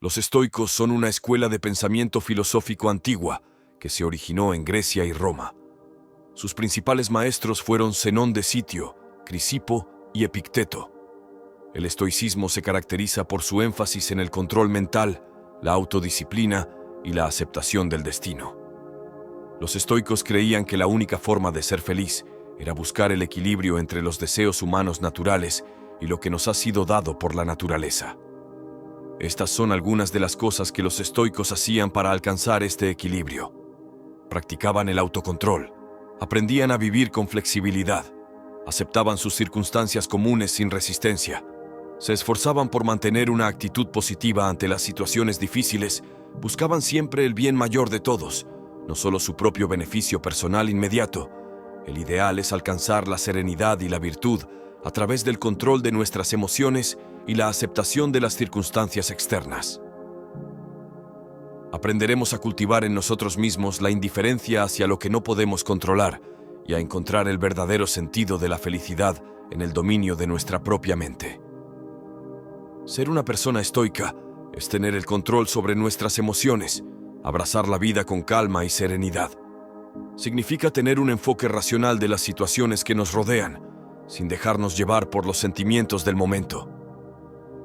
Los estoicos son una escuela de pensamiento filosófico antigua que se originó en Grecia y Roma. Sus principales maestros fueron Zenón de Sitio, Crisipo y Epicteto. El estoicismo se caracteriza por su énfasis en el control mental, la autodisciplina y la aceptación del destino. Los estoicos creían que la única forma de ser feliz era buscar el equilibrio entre los deseos humanos naturales y lo que nos ha sido dado por la naturaleza. Estas son algunas de las cosas que los estoicos hacían para alcanzar este equilibrio. Practicaban el autocontrol, aprendían a vivir con flexibilidad, aceptaban sus circunstancias comunes sin resistencia, se esforzaban por mantener una actitud positiva ante las situaciones difíciles, buscaban siempre el bien mayor de todos, no solo su propio beneficio personal inmediato. El ideal es alcanzar la serenidad y la virtud a través del control de nuestras emociones y la aceptación de las circunstancias externas. Aprenderemos a cultivar en nosotros mismos la indiferencia hacia lo que no podemos controlar y a encontrar el verdadero sentido de la felicidad en el dominio de nuestra propia mente. Ser una persona estoica es tener el control sobre nuestras emociones, abrazar la vida con calma y serenidad. Significa tener un enfoque racional de las situaciones que nos rodean, sin dejarnos llevar por los sentimientos del momento.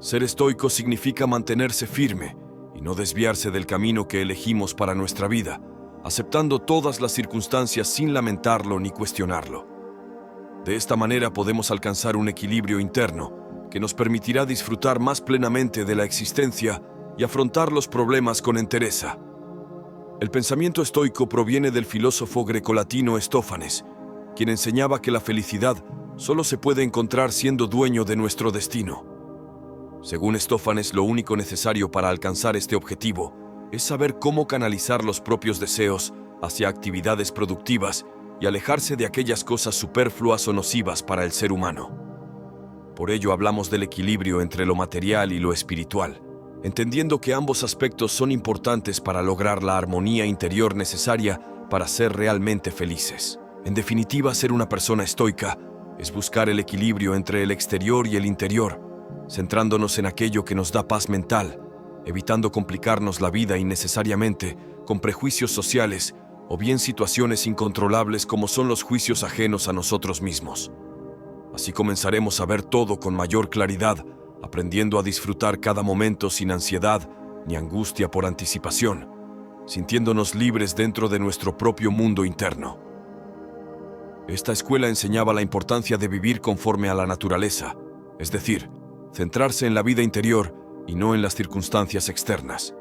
Ser estoico significa mantenerse firme y no desviarse del camino que elegimos para nuestra vida, aceptando todas las circunstancias sin lamentarlo ni cuestionarlo. De esta manera podemos alcanzar un equilibrio interno que nos permitirá disfrutar más plenamente de la existencia y afrontar los problemas con entereza. El pensamiento estoico proviene del filósofo grecolatino Estófanes, quien enseñaba que la felicidad solo se puede encontrar siendo dueño de nuestro destino. Según Estófanes, lo único necesario para alcanzar este objetivo es saber cómo canalizar los propios deseos hacia actividades productivas y alejarse de aquellas cosas superfluas o nocivas para el ser humano. Por ello hablamos del equilibrio entre lo material y lo espiritual, entendiendo que ambos aspectos son importantes para lograr la armonía interior necesaria para ser realmente felices. En definitiva, ser una persona estoica es buscar el equilibrio entre el exterior y el interior, centrándonos en aquello que nos da paz mental, evitando complicarnos la vida innecesariamente con prejuicios sociales o bien situaciones incontrolables como son los juicios ajenos a nosotros mismos. Así comenzaremos a ver todo con mayor claridad, aprendiendo a disfrutar cada momento sin ansiedad ni angustia por anticipación, sintiéndonos libres dentro de nuestro propio mundo interno. Esta escuela enseñaba la importancia de vivir conforme a la naturaleza, es decir, centrarse en la vida interior y no en las circunstancias externas.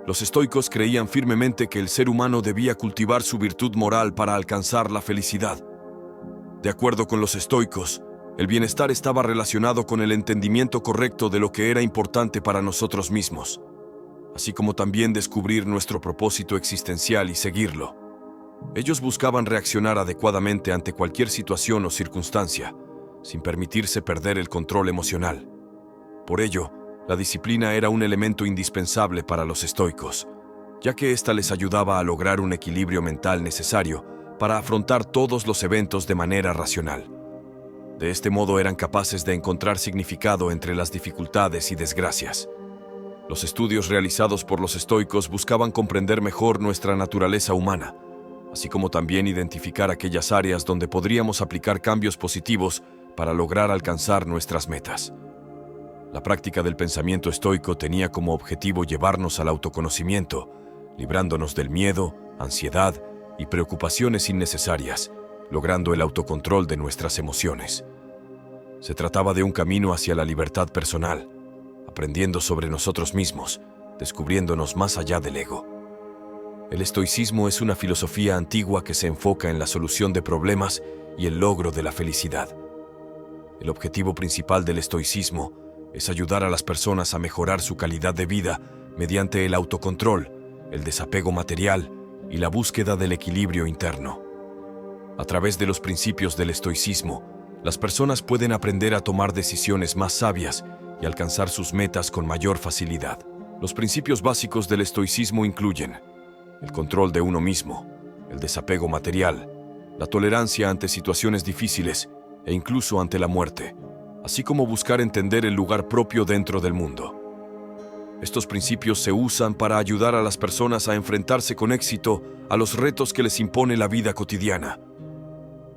Los estoicos creían firmemente que el ser humano debía cultivar su virtud moral para alcanzar la felicidad. De acuerdo con los estoicos, el bienestar estaba relacionado con el entendimiento correcto de lo que era importante para nosotros mismos, así como también descubrir nuestro propósito existencial y seguirlo. Ellos buscaban reaccionar adecuadamente ante cualquier situación o circunstancia, sin permitirse perder el control emocional. Por ello, la disciplina era un elemento indispensable para los estoicos, ya que ésta les ayudaba a lograr un equilibrio mental necesario para afrontar todos los eventos de manera racional. De este modo eran capaces de encontrar significado entre las dificultades y desgracias. Los estudios realizados por los estoicos buscaban comprender mejor nuestra naturaleza humana, así como también identificar aquellas áreas donde podríamos aplicar cambios positivos para lograr alcanzar nuestras metas. La práctica del pensamiento estoico tenía como objetivo llevarnos al autoconocimiento, librándonos del miedo, ansiedad y preocupaciones innecesarias, logrando el autocontrol de nuestras emociones. Se trataba de un camino hacia la libertad personal, aprendiendo sobre nosotros mismos, descubriéndonos más allá del ego. El estoicismo es una filosofía antigua que se enfoca en la solución de problemas y el logro de la felicidad. El objetivo principal del estoicismo es ayudar a las personas a mejorar su calidad de vida mediante el autocontrol, el desapego material y la búsqueda del equilibrio interno. A través de los principios del estoicismo, las personas pueden aprender a tomar decisiones más sabias y alcanzar sus metas con mayor facilidad. Los principios básicos del estoicismo incluyen el control de uno mismo, el desapego material, la tolerancia ante situaciones difíciles e incluso ante la muerte, así como buscar entender el lugar propio dentro del mundo. Estos principios se usan para ayudar a las personas a enfrentarse con éxito a los retos que les impone la vida cotidiana.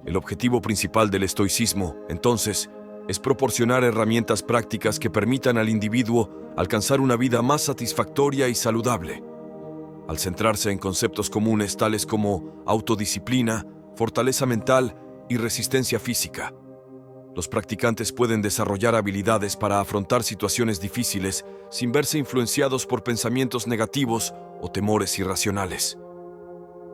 El objetivo principal del estoicismo, entonces, es proporcionar herramientas prácticas que permitan al individuo alcanzar una vida más satisfactoria y saludable. Al centrarse en conceptos comunes tales como autodisciplina, fortaleza mental y resistencia física, los practicantes pueden desarrollar habilidades para afrontar situaciones difíciles sin verse influenciados por pensamientos negativos o temores irracionales.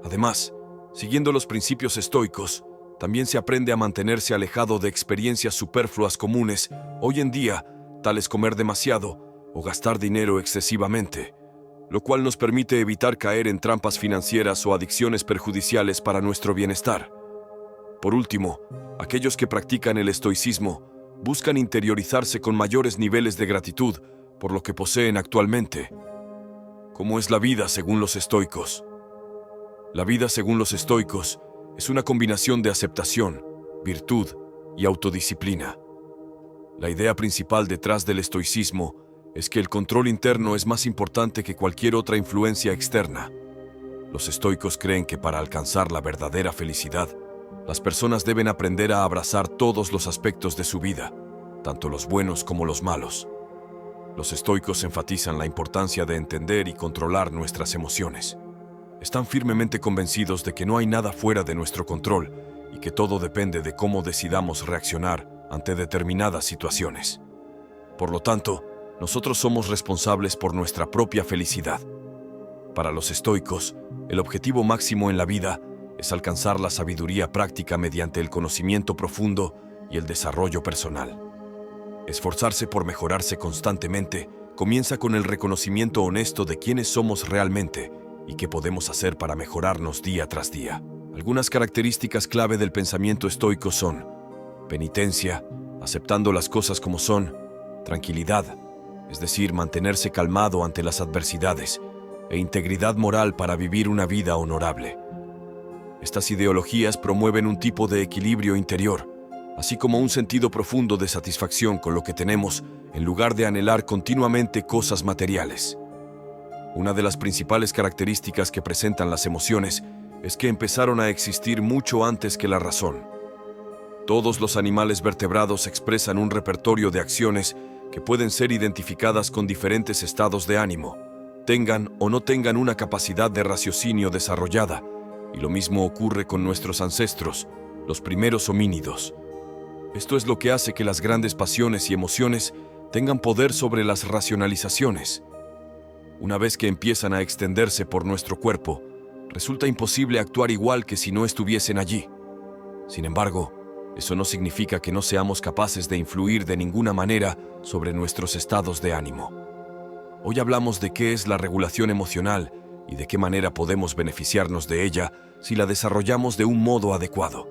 Además, siguiendo los principios estoicos, también se aprende a mantenerse alejado de experiencias superfluas comunes hoy en día, tales comer demasiado o gastar dinero excesivamente, lo cual nos permite evitar caer en trampas financieras o adicciones perjudiciales para nuestro bienestar. Por último, aquellos que practican el estoicismo buscan interiorizarse con mayores niveles de gratitud por lo que poseen actualmente. ¿Cómo es la vida según los estoicos? La vida según los estoicos es una combinación de aceptación, virtud y autodisciplina. La idea principal detrás del estoicismo es que el control interno es más importante que cualquier otra influencia externa. Los estoicos creen que para alcanzar la verdadera felicidad, las personas deben aprender a abrazar todos los aspectos de su vida, tanto los buenos como los malos. Los estoicos enfatizan la importancia de entender y controlar nuestras emociones. Están firmemente convencidos de que no hay nada fuera de nuestro control y que todo depende de cómo decidamos reaccionar ante determinadas situaciones. Por lo tanto, nosotros somos responsables por nuestra propia felicidad. Para los estoicos, el objetivo máximo en la vida es alcanzar la sabiduría práctica mediante el conocimiento profundo y el desarrollo personal. Esforzarse por mejorarse constantemente comienza con el reconocimiento honesto de quiénes somos realmente y qué podemos hacer para mejorarnos día tras día. Algunas características clave del pensamiento estoico son penitencia, aceptando las cosas como son, tranquilidad, es decir, mantenerse calmado ante las adversidades, e integridad moral para vivir una vida honorable. Estas ideologías promueven un tipo de equilibrio interior, así como un sentido profundo de satisfacción con lo que tenemos, en lugar de anhelar continuamente cosas materiales. Una de las principales características que presentan las emociones es que empezaron a existir mucho antes que la razón. Todos los animales vertebrados expresan un repertorio de acciones que pueden ser identificadas con diferentes estados de ánimo, tengan o no tengan una capacidad de raciocinio desarrollada, y lo mismo ocurre con nuestros ancestros, los primeros homínidos. Esto es lo que hace que las grandes pasiones y emociones tengan poder sobre las racionalizaciones. Una vez que empiezan a extenderse por nuestro cuerpo, resulta imposible actuar igual que si no estuviesen allí. Sin embargo, eso no significa que no seamos capaces de influir de ninguna manera sobre nuestros estados de ánimo. Hoy hablamos de qué es la regulación emocional y de qué manera podemos beneficiarnos de ella si la desarrollamos de un modo adecuado.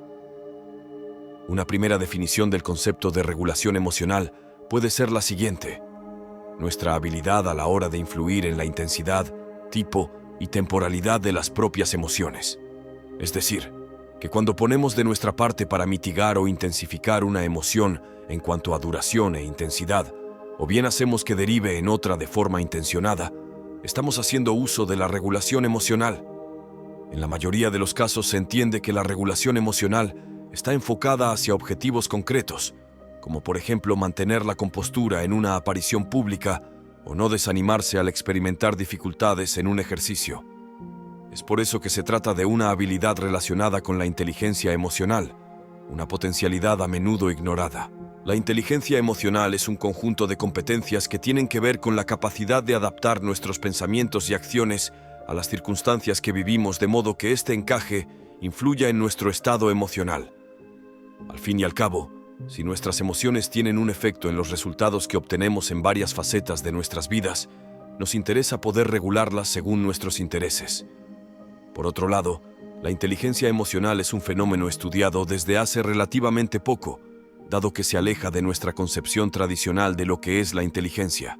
Una primera definición del concepto de regulación emocional puede ser la siguiente: nuestra habilidad a la hora de influir en la intensidad, tipo y temporalidad de las propias emociones. Es decir, que cuando ponemos de nuestra parte para mitigar o intensificar una emoción en cuanto a duración e intensidad, o bien hacemos que derive en otra de forma intencionada, estamos haciendo uso de la regulación emocional. En la mayoría de los casos se entiende que la regulación emocional está enfocada hacia objetivos concretos, como por ejemplo mantener la compostura en una aparición pública o no desanimarse al experimentar dificultades en un ejercicio. Es por eso que se trata de una habilidad relacionada con la inteligencia emocional, una potencialidad a menudo ignorada. La inteligencia emocional es un conjunto de competencias que tienen que ver con la capacidad de adaptar nuestros pensamientos y acciones a las circunstancias que vivimos, de modo que este encaje influya en nuestro estado emocional. Al fin y al cabo, si nuestras emociones tienen un efecto en los resultados que obtenemos en varias facetas de nuestras vidas, nos interesa poder regularlas según nuestros intereses. Por otro lado, la inteligencia emocional es un fenómeno estudiado desde hace relativamente poco, dado que se aleja de nuestra concepción tradicional de lo que es la inteligencia.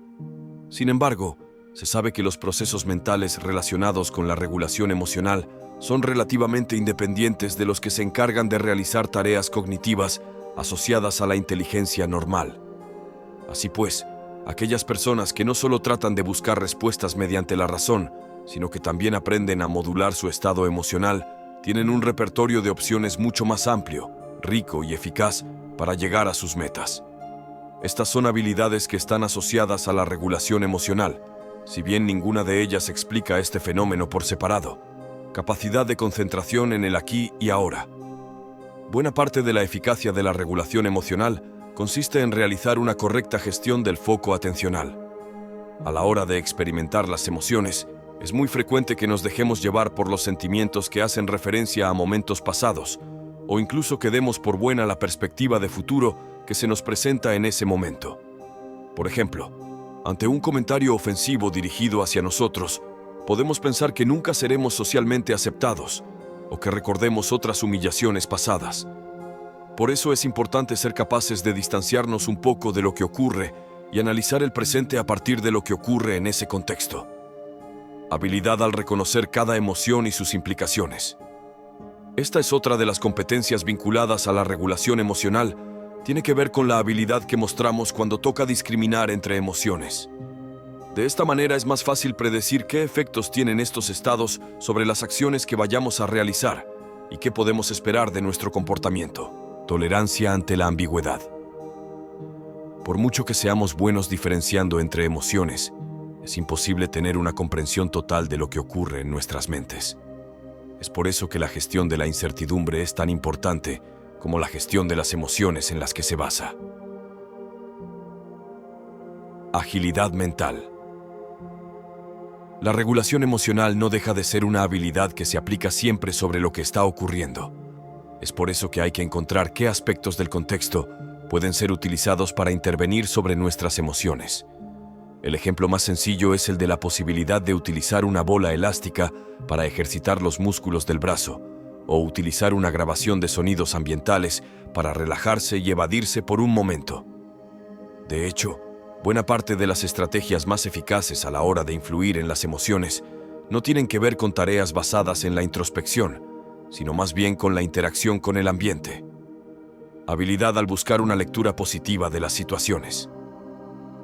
Sin embargo, se sabe que los procesos mentales relacionados con la regulación emocional son relativamente independientes de los que se encargan de realizar tareas cognitivas asociadas a la inteligencia normal. Así pues, Aquellas personas que no solo tratan de buscar respuestas mediante la razón, sino que también aprenden a modular su estado emocional, tienen un repertorio de opciones mucho más amplio, rico y eficaz para llegar a sus metas. Estas son habilidades que están asociadas a la regulación emocional, si bien ninguna de ellas explica este fenómeno por separado. Capacidad de concentración en el aquí y ahora. Buena parte de la eficacia de la regulación emocional consiste en realizar una correcta gestión del foco atencional. A la hora de experimentar las emociones, es muy frecuente que nos dejemos llevar por los sentimientos que hacen referencia a momentos pasados, o incluso que demos por buena la perspectiva de futuro que se nos presenta en ese momento. Por ejemplo, ante un comentario ofensivo dirigido hacia nosotros, podemos pensar que nunca seremos socialmente aceptados, o que recordemos otras humillaciones pasadas. Por eso es importante ser capaces de distanciarnos un poco de lo que ocurre y analizar el presente a partir de lo que ocurre en ese contexto. Habilidad al reconocer cada emoción y sus implicaciones. Esta es otra de las competencias vinculadas a la regulación emocional. Tiene que ver con la habilidad que mostramos cuando toca discriminar entre emociones. De esta manera es más fácil predecir qué efectos tienen estos estados sobre las acciones que vayamos a realizar y qué podemos esperar de nuestro comportamiento. Tolerancia ante la ambigüedad. Por mucho que seamos buenos diferenciando entre emociones, es imposible tener una comprensión total de lo que ocurre en nuestras mentes. Es por eso que la gestión de la incertidumbre es tan importante como la gestión de las emociones en las que se basa. Agilidad mental. La regulación emocional no deja de ser una habilidad que se aplica siempre sobre lo que está ocurriendo. Es por eso que hay que encontrar qué aspectos del contexto pueden ser utilizados para intervenir sobre nuestras emociones. El ejemplo más sencillo es el de la posibilidad de utilizar una bola elástica para ejercitar los músculos del brazo, o utilizar una grabación de sonidos ambientales para relajarse y evadirse por un momento. De hecho, buena parte de las estrategias más eficaces a la hora de influir en las emociones no tienen que ver con tareas basadas en la introspección, sino más bien con la interacción con el ambiente. Habilidad al buscar una lectura positiva de las situaciones.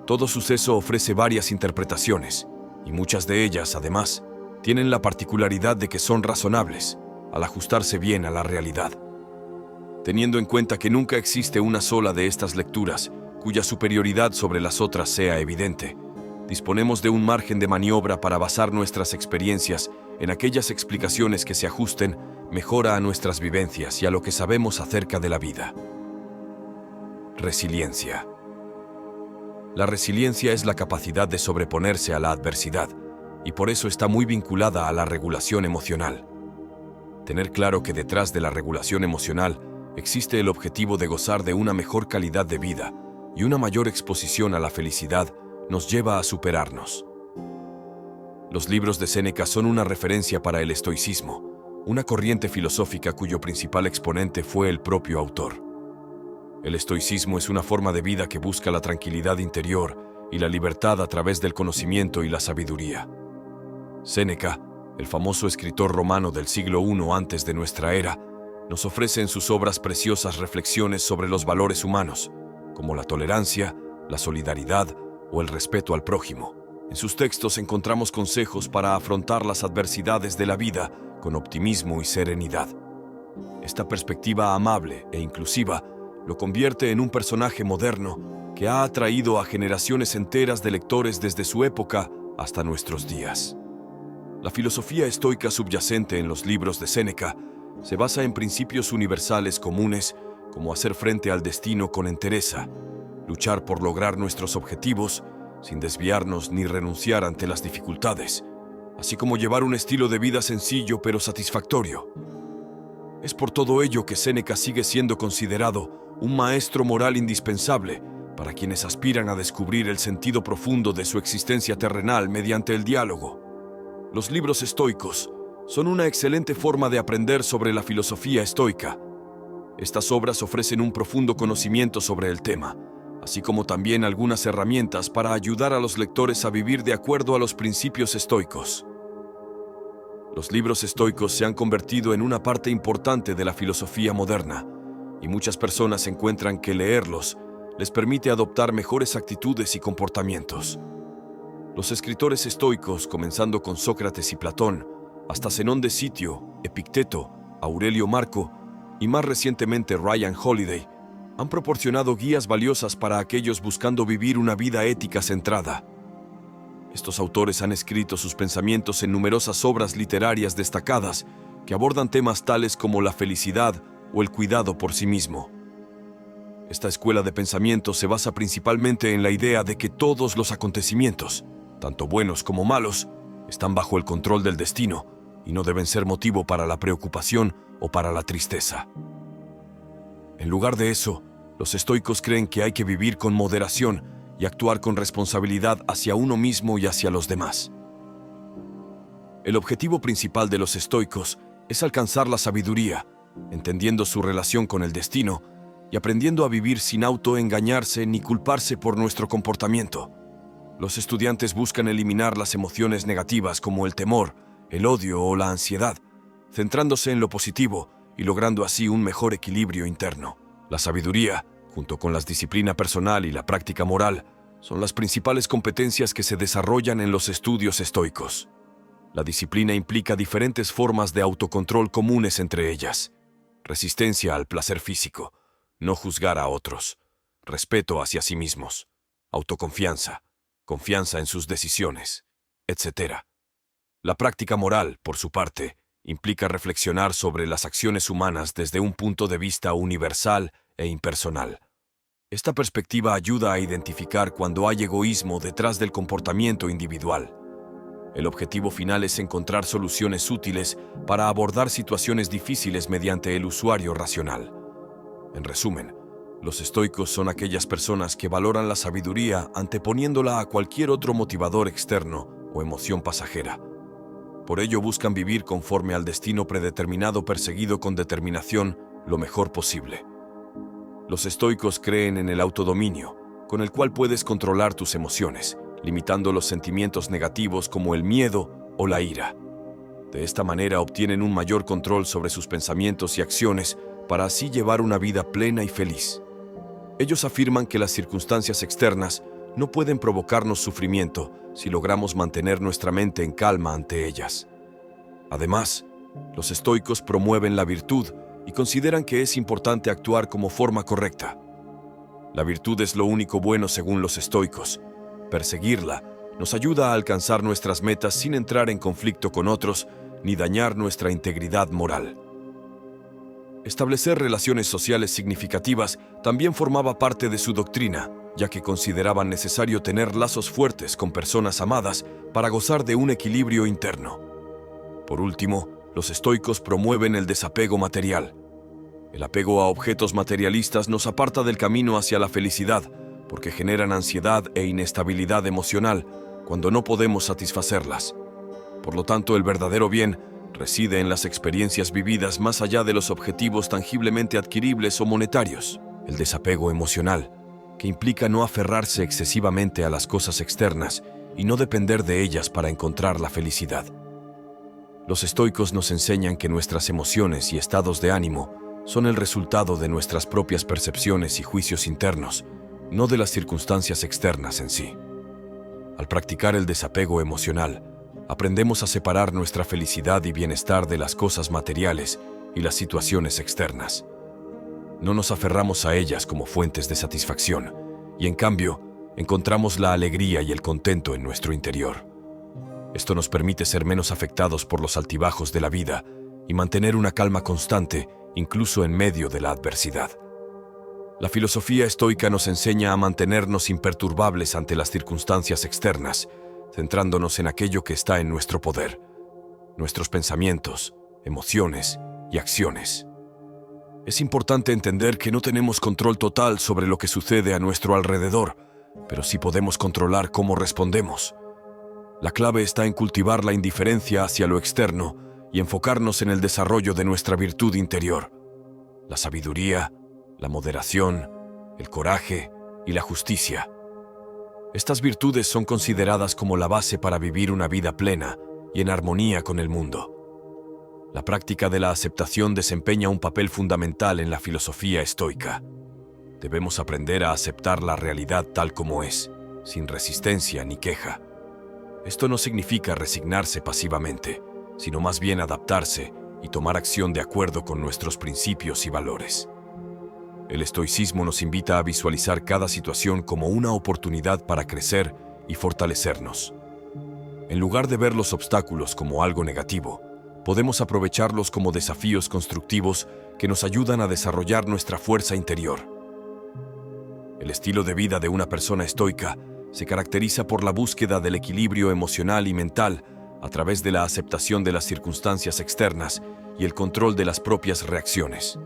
Todo suceso ofrece varias interpretaciones, y muchas de ellas, además, tienen la particularidad de que son razonables, al ajustarse bien a la realidad. Teniendo en cuenta que nunca existe una sola de estas lecturas cuya superioridad sobre las otras sea evidente, disponemos de un margen de maniobra para basar nuestras experiencias en aquellas explicaciones que se ajusten mejor a nuestras vivencias y a lo que sabemos acerca de la vida. Resiliencia. La resiliencia es la capacidad de sobreponerse a la adversidad, y por eso está muy vinculada a la regulación emocional. Tener claro que detrás de la regulación emocional existe el objetivo de gozar de una mejor calidad de vida y una mayor exposición a la felicidad nos lleva a superarnos. Los libros de Séneca son una referencia para el estoicismo, una corriente filosófica cuyo principal exponente fue el propio autor. El estoicismo es una forma de vida que busca la tranquilidad interior y la libertad a través del conocimiento y la sabiduría. Séneca, el famoso escritor romano del siglo I antes de nuestra era, nos ofrece en sus obras preciosas reflexiones sobre los valores humanos, como la tolerancia, la solidaridad o el respeto al prójimo. En sus textos encontramos consejos para afrontar las adversidades de la vida con optimismo y serenidad. Esta perspectiva amable e inclusiva lo convierte en un personaje moderno que ha atraído a generaciones enteras de lectores desde su época hasta nuestros días. La filosofía estoica subyacente en los libros de Séneca se basa en principios universales comunes como hacer frente al destino con entereza, luchar por lograr nuestros objetivos sin desviarnos ni renunciar ante las dificultades, así como llevar un estilo de vida sencillo pero satisfactorio. Es por todo ello que Séneca sigue siendo considerado un maestro moral indispensable para quienes aspiran a descubrir el sentido profundo de su existencia terrenal mediante el diálogo. Los libros estoicos son una excelente forma de aprender sobre la filosofía estoica. Estas obras ofrecen un profundo conocimiento sobre el tema, así como también algunas herramientas para ayudar a los lectores a vivir de acuerdo a los principios estoicos. Los libros estoicos se han convertido en una parte importante de la filosofía moderna, y muchas personas encuentran que leerlos les permite adoptar mejores actitudes y comportamientos. Los escritores estoicos, comenzando con Sócrates y Platón, hasta Zenón de Sitio, Epicteto, Aurelio Marco y más recientemente Ryan Holiday, han proporcionado guías valiosas para aquellos buscando vivir una vida ética centrada. Estos autores han escrito sus pensamientos en numerosas obras literarias destacadas que abordan temas tales como la felicidad o el cuidado por sí mismo. Esta escuela de pensamiento se basa principalmente en la idea de que todos los acontecimientos, tanto buenos como malos, están bajo el control del destino y no deben ser motivo para la preocupación o para la tristeza. En lugar de eso, los estoicos creen que hay que vivir con moderación y actuar con responsabilidad hacia uno mismo y hacia los demás. El objetivo principal de los estoicos es alcanzar la sabiduría, entendiendo su relación con el destino y aprendiendo a vivir sin autoengañarse ni culparse por nuestro comportamiento. Los estudiantes buscan eliminar las emociones negativas como el temor, el odio o la ansiedad, centrándose en lo positivo y logrando así un mejor equilibrio interno. La sabiduría, junto con la disciplina personal y la práctica moral, son las principales competencias que se desarrollan en los estudios estoicos. La disciplina implica diferentes formas de autocontrol comunes entre ellas: resistencia al placer físico, no juzgar a otros, respeto hacia sí mismos, autoconfianza, confianza en sus decisiones, etc. La práctica moral, por su parte, implica reflexionar sobre las acciones humanas desde un punto de vista universal e impersonal. Esta perspectiva ayuda a identificar cuando hay egoísmo detrás del comportamiento individual. El objetivo final es encontrar soluciones útiles para abordar situaciones difíciles mediante el usuario racional. En resumen, los estoicos son aquellas personas que valoran la sabiduría anteponiéndola a cualquier otro motivador externo o emoción pasajera. Por ello buscan vivir conforme al destino predeterminado, perseguido con determinación lo mejor posible. Los estoicos creen en el autodominio, con el cual puedes controlar tus emociones, limitando los sentimientos negativos como el miedo o la ira. De esta manera obtienen un mayor control sobre sus pensamientos y acciones para así llevar una vida plena y feliz. Ellos afirman que las circunstancias externas no pueden provocarnos sufrimiento si logramos mantener nuestra mente en calma ante ellas. Además, los estoicos promueven la virtud y consideran que es importante actuar como forma correcta. La virtud es lo único bueno según los estoicos. Perseguirla nos ayuda a alcanzar nuestras metas sin entrar en conflicto con otros ni dañar nuestra integridad moral. Establecer relaciones sociales significativas también formaba parte de su doctrina, ya que consideraban necesario tener lazos fuertes con personas amadas para gozar de un equilibrio interno. Por último, los estoicos promueven el desapego material. El apego a objetos materialistas nos aparta del camino hacia la felicidad, porque generan ansiedad e inestabilidad emocional cuando no podemos satisfacerlas. Por lo tanto, el verdadero bien reside en las experiencias vividas más allá de los objetivos tangiblemente adquiribles o monetarios. El desapego emocional, que implica no aferrarse excesivamente a las cosas externas y no depender de ellas para encontrar la felicidad. Los estoicos nos enseñan que nuestras emociones y estados de ánimo son el resultado de nuestras propias percepciones y juicios internos, no de las circunstancias externas en sí. Al practicar el desapego emocional, aprendemos a separar nuestra felicidad y bienestar de las cosas materiales y las situaciones externas. No nos aferramos a ellas como fuentes de satisfacción, y en cambio, encontramos la alegría y el contento en nuestro interior. Esto nos permite ser menos afectados por los altibajos de la vida y mantener una calma constante, incluso en medio de la adversidad. La filosofía estoica nos enseña a mantenernos imperturbables ante las circunstancias externas, centrándonos en aquello que está en nuestro poder, nuestros pensamientos, emociones y acciones. Es importante entender que no tenemos control total sobre lo que sucede a nuestro alrededor, pero sí podemos controlar cómo respondemos. La clave está en cultivar la indiferencia hacia lo externo y enfocarnos en el desarrollo de nuestra virtud interior, la sabiduría, la moderación, el coraje y la justicia. Estas virtudes son consideradas como la base para vivir una vida plena y en armonía con el mundo. La práctica de la aceptación desempeña un papel fundamental en la filosofía estoica. Debemos aprender a aceptar la realidad tal como es, sin resistencia ni queja. Esto no significa resignarse pasivamente, sino más bien adaptarse y tomar acción de acuerdo con nuestros principios y valores. El estoicismo nos invita a visualizar cada situación como una oportunidad para crecer y fortalecernos. En lugar de ver los obstáculos como algo negativo, podemos aprovecharlos como desafíos constructivos que nos ayudan a desarrollar nuestra fuerza interior. El estilo de vida de una persona estoica se caracteriza por la búsqueda del equilibrio emocional y mental a través de la aceptación de las circunstancias externas y el control de las propias reacciones.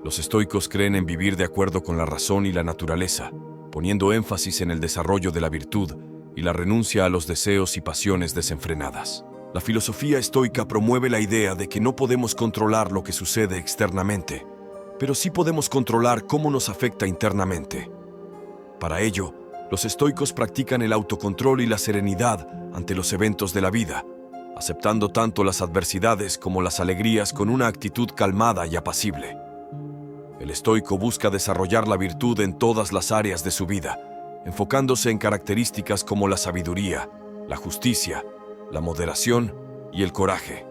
Los estoicos creen en vivir de acuerdo con la razón y la naturaleza, poniendo énfasis en el desarrollo de la virtud y la renuncia a los deseos y pasiones desenfrenadas. La filosofía estoica promueve la idea de que no podemos controlar lo que sucede externamente, pero sí podemos controlar cómo nos afecta internamente. Para ello, los estoicos practican el autocontrol y la serenidad ante los eventos de la vida, aceptando tanto las adversidades como las alegrías con una actitud calmada y apacible. El estoico busca desarrollar la virtud en todas las áreas de su vida, enfocándose en características como la sabiduría, la justicia, la moderación y el coraje.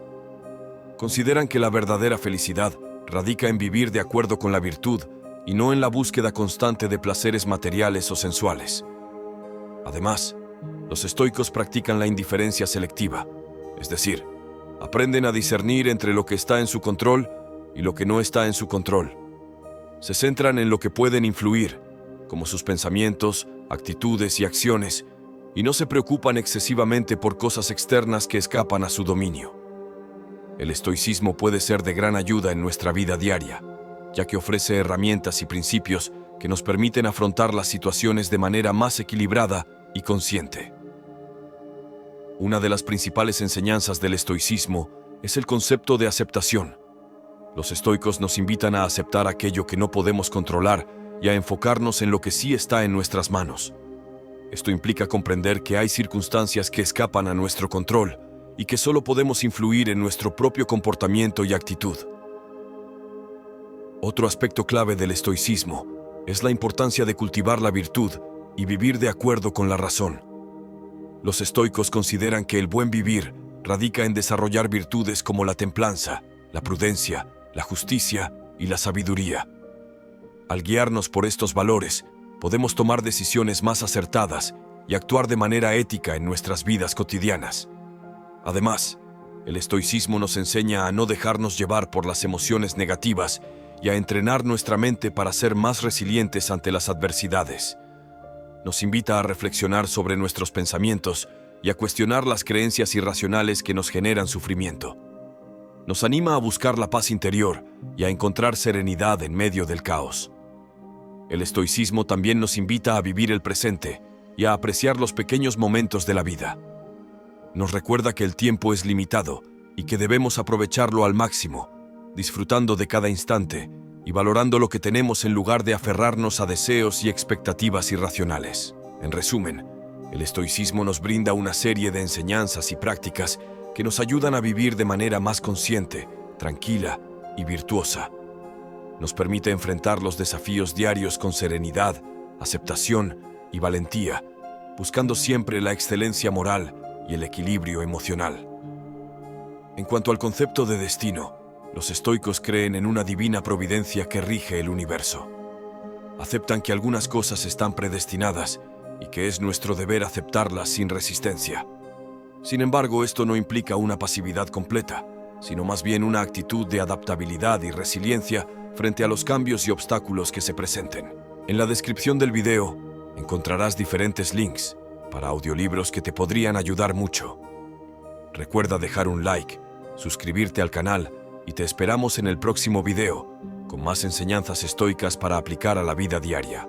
Consideran que la verdadera felicidad radica en vivir de acuerdo con la virtud y no en la búsqueda constante de placeres materiales o sensuales. Además, los estoicos practican la indiferencia selectiva, es decir, aprenden a discernir entre lo que está en su control y lo que no está en su control. Se centran en lo que pueden influir, como sus pensamientos, actitudes y acciones, y no se preocupan excesivamente por cosas externas que escapan a su dominio. El estoicismo puede ser de gran ayuda en nuestra vida diaria, ya que ofrece herramientas y principios que nos permiten afrontar las situaciones de manera más equilibrada y consciente. Una de las principales enseñanzas del estoicismo es el concepto de aceptación. Los estoicos nos invitan a aceptar aquello que no podemos controlar y a enfocarnos en lo que sí está en nuestras manos. Esto implica comprender que hay circunstancias que escapan a nuestro control y que solo podemos influir en nuestro propio comportamiento y actitud. Otro aspecto clave del estoicismo es la importancia de cultivar la virtud y vivir de acuerdo con la razón. Los estoicos consideran que el buen vivir radica en desarrollar virtudes como la templanza, la prudencia, la justicia y la sabiduría. Al guiarnos por estos valores, podemos tomar decisiones más acertadas y actuar de manera ética en nuestras vidas cotidianas. Además, el estoicismo nos enseña a no dejarnos llevar por las emociones negativas y a entrenar nuestra mente para ser más resilientes ante las adversidades. Nos invita a reflexionar sobre nuestros pensamientos y a cuestionar las creencias irracionales que nos generan sufrimiento. Nos anima a buscar la paz interior y a encontrar serenidad en medio del caos. El estoicismo también nos invita a vivir el presente y a apreciar los pequeños momentos de la vida. Nos recuerda que el tiempo es limitado y que debemos aprovecharlo al máximo, disfrutando de cada instante y valorando lo que tenemos en lugar de aferrarnos a deseos y expectativas irracionales. En resumen, el estoicismo nos brinda una serie de enseñanzas y prácticas que nos ayudan a vivir de manera más consciente, tranquila y virtuosa. Nos permite enfrentar los desafíos diarios con serenidad, aceptación y valentía, buscando siempre la excelencia moral y el equilibrio emocional. En cuanto al concepto de destino, los estoicos creen en una divina providencia que rige el universo. Aceptan que algunas cosas están predestinadas y que es nuestro deber aceptarlas sin resistencia. Sin embargo, esto no implica una pasividad completa, sino más bien una actitud de adaptabilidad y resiliencia frente a los cambios y obstáculos que se presenten. En la descripción del video encontrarás diferentes links para audiolibros que te podrían ayudar mucho. Recuerda dejar un like, suscribirte al canal y te esperamos en el próximo video con más enseñanzas estoicas para aplicar a la vida diaria.